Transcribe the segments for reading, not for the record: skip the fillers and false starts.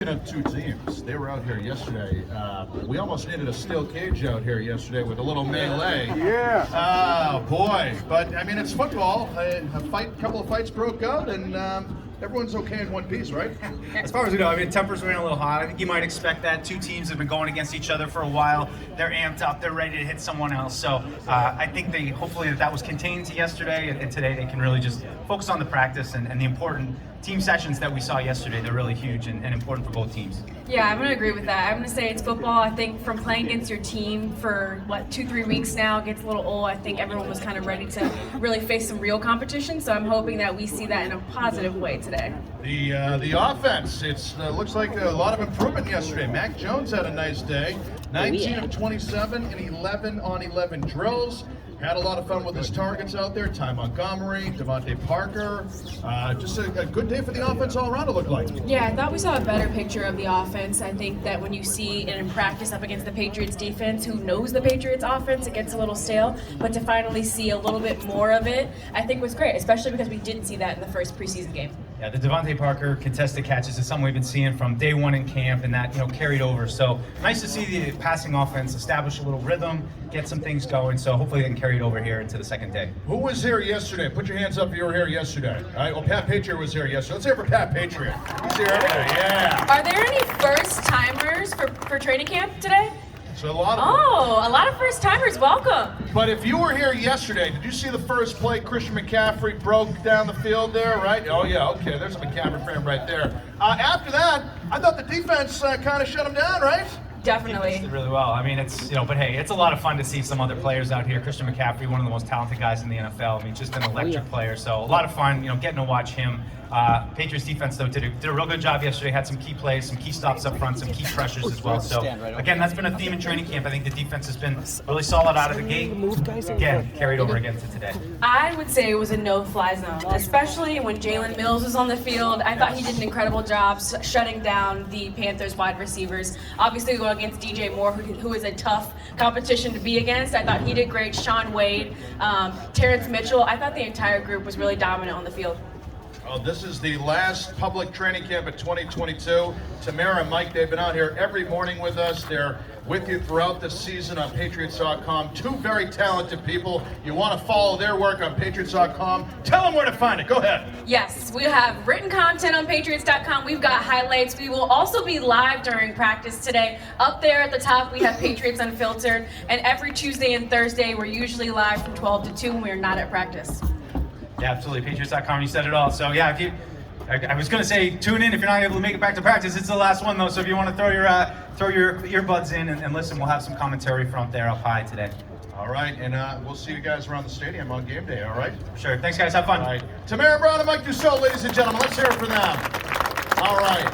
Of two teams, they were out here yesterday. We almost needed a steel cage out here yesterday with a little melee. Yeah. Oh boy! But I mean, it's football. A couple of fights broke out, and everyone's okay in one piece, right? As far as we know, I mean, tempers ran a little hot. I think you might expect that. Two teams have been going against each other for a while. They're amped up. They're ready to hit someone else. So I think hopefully that was contained to yesterday, and today they can really just focus on the practice and the important team sessions that we saw yesterday. They're really huge and important for both teams. Yeah, I'm going to agree with that. I'm going to say it's football. I think from playing against your team for, 2-3 weeks now, it gets a little old. I think everyone was kind of ready to really face some real competition, so I'm hoping that we see that in a positive way today. The offense, it looks like a lot of improvement yesterday. Mac Jones had a nice day. 19 of 27 and 11 on 11 drills. Had a lot of fun with his targets out there. Ty Montgomery, Devontae Parker. Just a good day for the offense all around, it looked like. Yeah, I thought we saw a better picture of the offense. I think that when you see it in practice up against the Patriots defense, who knows the Patriots offense, it gets a little stale. But to finally see a little bit more of it, I think was great, especially because we didn't see that in the first preseason game. Yeah, the Devontae Parker contested catches is something we've been seeing from day one in camp, and that carried over. So nice to see the passing offense establish a little rhythm, get some things going. So hopefully they can carry it over here into the second day. Who was here yesterday? Put your hands up if you were here yesterday. All right, well, Pat Patriot was here yesterday. Let's hear for Pat Patriot. He's here every day. Yeah. Are there any first-timers for training camp today? So a lot of Oh, a lot of first-timers. Welcome. But if you were here yesterday, did you see the first play Christian McCaffrey broke down the field there, right? Oh, yeah, okay, there's a McCaffrey frame right there. After that, I thought the defense kind of shut him down, right? Definitely. Did really well. I mean, but hey, it's a lot of fun to see some other players out here. Christian McCaffrey, one of the most talented guys in the NFL. I mean, just an electric player. So a lot of fun, getting to watch him. Patriots defense, though, did a real good job yesterday. Had some key plays, some key stops up front, some key pressures as well. So, again, that's been a theme in training camp. I think the defense has been really solid out of the gate. Again, carried over again to today. I would say it was a no-fly zone, especially when Jalen Mills was on the field. I thought he did an incredible job shutting down the Panthers wide receivers. Obviously, we go against DJ Moore, who is a tough competition to be against. I thought he did great. Sean Wade, Terrence Mitchell. I thought the entire group was really dominant on the field. Oh, this is the last public training camp of 2022. Tamara and Mike, they've been out here every morning with us. They're with you throughout the season on Patriots.com. Two very talented people. You want to follow their work on Patriots.com. Tell them where to find it. Go ahead. Yes, we have written content on Patriots.com. We've got highlights. We will also be live during practice today. Up there at the top, we have Patriots Unfiltered. And every Tuesday and Thursday, we're usually live from 12 to 2 when we're not at practice. Yeah, absolutely. Patriots.com, you said it all. So, yeah, I was going to say tune in if you're not able to make it back to practice. It's the last one, though. So if you want to throw your earbuds in and listen, we'll have some commentary from up there up high today. All right, and we'll see you guys around the stadium on game day, all right? Sure. Thanks, guys. Have fun. All right. Tamara Brown and Mike Dussault, ladies and gentlemen. Let's hear it for them. All right.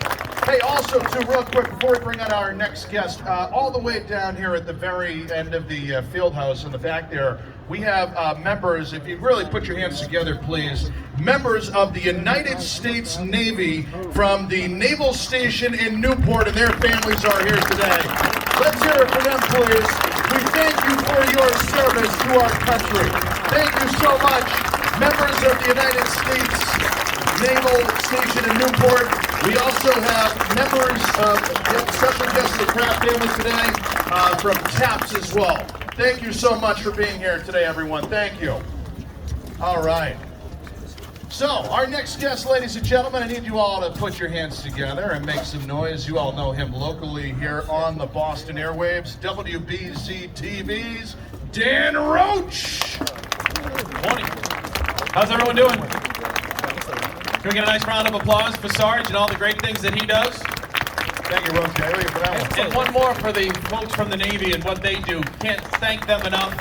Hey, also, too, real quick, before we bring out our next guest, all the way down here at the very end of the field house in the back there, we have members, if you really put your hands together, please, members of the United States Navy from the Naval Station in Newport, and their families are here today. Let's hear it for them, please. We thank you for your service to our country. Thank you so much, members of the United States Naval Station in Newport. We also have members of special guests of the Kraft family today from TAPS as well. Thank you so much for being here today, everyone. Thank you. All right. So, our next guest, ladies and gentlemen, I need you all to put your hands together and make some noise. You all know him locally here on the Boston airwaves, WBZ TV's Dan Roche. Morning. How's everyone doing? Can we get a nice round of applause for Sarge and all the great things that he does? Thank you, Roche. For that one. And one more for the folks from the Navy and what they do. Can't thank them enough.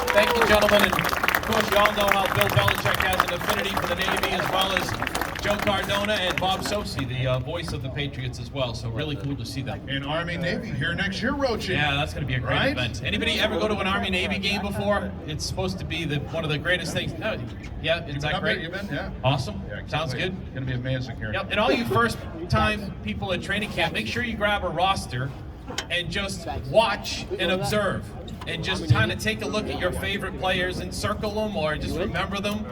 Thank you, gentlemen. And of course, you all know how Bill Belichick has an affinity for the Navy, as well as Joe Cardona and Bob Socci, the voice of the Patriots as well. So really cool to see them. And Army-Navy here next year, Roche. Yeah, that's going to be a great event. Anybody ever go to an Army-Navy game before? It's supposed to be one of the greatest things. Oh, yeah, is that great? You've been? Yeah. Awesome. Yeah, Sounds good. It's going to be amazing here. Yep. And all you first-time people at training camp, make sure you grab a roster and just watch and observe. And just kind of take a look at your favorite players and circle them or just remember them.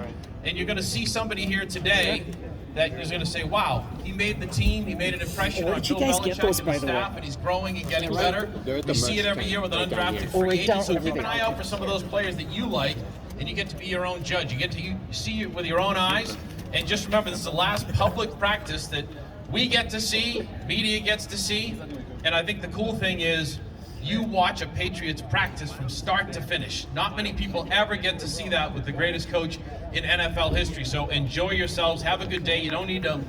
And you're going to see somebody here today that is going to say, wow, he made the team, he made an impression Where on did you Bill guys get Belichick those, and by the the way? staff, and he's growing and getting They're better. They're at the We see it merch every year with an tent right down undrafted here. free Right agent, down so over keep an there. eye out for some of those players that you like, and you get to be your own judge. You get to see it with your own eyes, and just remember, this is the last public practice that we get to see, media gets to see, and I think the cool thing is, you watch a Patriots practice from start to finish. Not many people ever get to see that with the greatest coach in NFL history. So enjoy yourselves, have a good day. You don't need to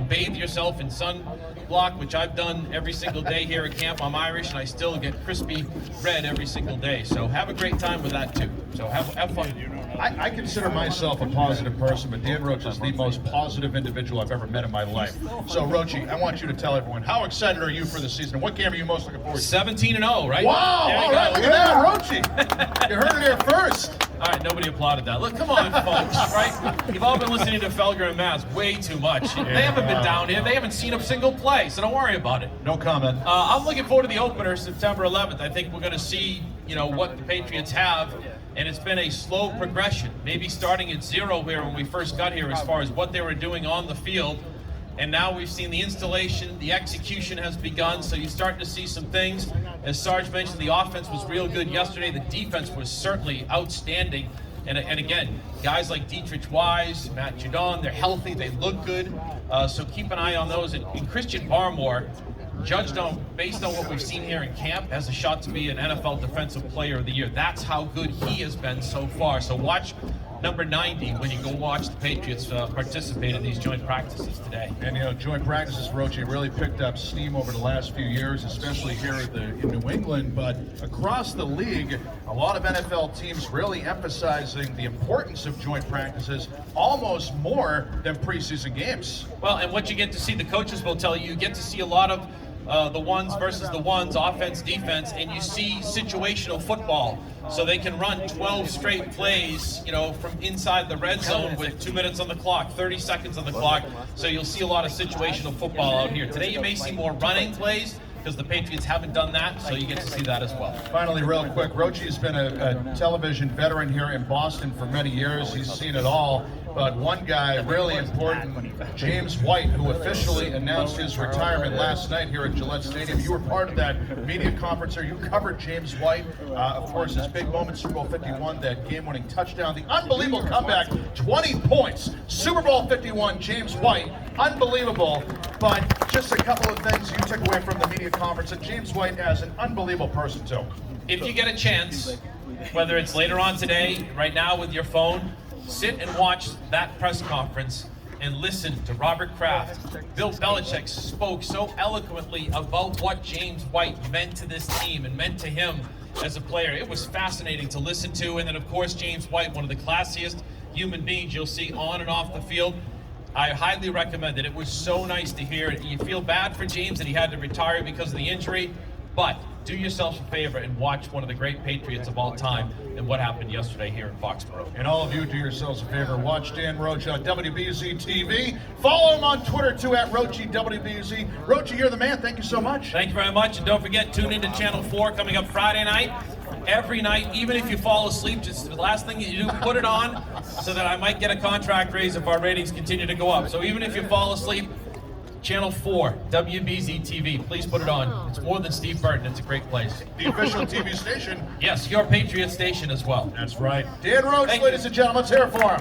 bathe yourself in sunblock, which I've done every single day here at camp. I'm Irish and I still get crispy red every single day. So have a great time with that too. So have fun. I consider myself a positive person, but Dan Roche is the most positive individual I've ever met in my life. So, Roche, I want you to tell everyone, how excited are you for the season? What game are you most looking forward to? 17-0, right? Wow! There you All right, go. look at that, Roche. You heard it here first. All right, nobody applauded that. Look, come on, folks, right? You've all been listening to Felger and Maz way too much. They haven't been down here. They haven't seen a single play, so don't worry about it. No comment. I'm looking forward to the opener, September 11th. I think we're going to see, what the Patriots have, and it's been a slow progression. Maybe starting at zero here when we first got here as far as what they were doing on the field. And now we've seen the installation, the execution has begun, so you're starting to see some things. As Sarge mentioned, the offense was real good yesterday. The defense was certainly outstanding. And again, guys like Dietrich Wise, Matt Judon, they're healthy, they look good. So keep an eye on those. And Christian Barmore, based on what we've seen here in camp, has a shot to be an NFL Defensive Player of the Year. That's how good he has been so far. So watch number 90 when you go watch the Patriots participate in these joint practices today. And joint practices, Roche, really picked up steam over the last few years, especially here in New England, but across the league, a lot of NFL teams really emphasizing the importance of joint practices almost more than preseason games. Well, and what you get to see, the coaches will tell you get to see a lot of the ones versus the ones, offense, defense, and you see situational football. So they can run 12 straight plays, from inside the red zone with 2 minutes on the clock, 30 seconds on the clock. So you'll see a lot of situational football out here. Today you may see more running plays because the Patriots haven't done that, so you get to see that as well. Finally, real quick, Roche has been a television veteran here in Boston for many years. He's seen it all. But one guy really important, James White, who officially announced his retirement last night here at Gillette Stadium. You were part of that media conference here. You covered James White. Of course, his big moment, Super Bowl 51, that game-winning touchdown. The unbelievable comeback, 20 points. Super Bowl 51, James White. Unbelievable. But just a couple of things you took away from the media conference. And James White as an unbelievable person, too. If you get a chance, whether it's later on today, right now with your phone, sit and watch that press conference and listen to Robert Kraft. Bill Belichick spoke so eloquently about what James White meant to this team and meant to him as a player. It was fascinating to listen to. And then, of course, James White, one of the classiest human beings you'll see on and off the field. I highly recommend it. It was so nice to hear it. You feel bad for James that he had to retire because of the injury, but do yourself a favor and watch one of the great Patriots of all time and what happened yesterday here in Foxborough. And all of you, do yourselves a favor. Watch Dan Roche on WBZ TV. Follow him on Twitter, too, at RocheWBZ. Roche, you're the man. Thank you so much. Thank you very much. And don't forget, tune into Channel 4 coming up Friday night. Every night, even if you fall asleep, just the last thing you do, put it on so that I might get a contract raise if our ratings continue to go up. So even if you fall asleep, Channel 4, WBZ TV, please put it on. It's more than Steve Burton. It's a great place. The official TV station. Yes, your Patriot station as well. That's right. Dan Roche, Thank ladies you. and gentlemen, let's hear it for him.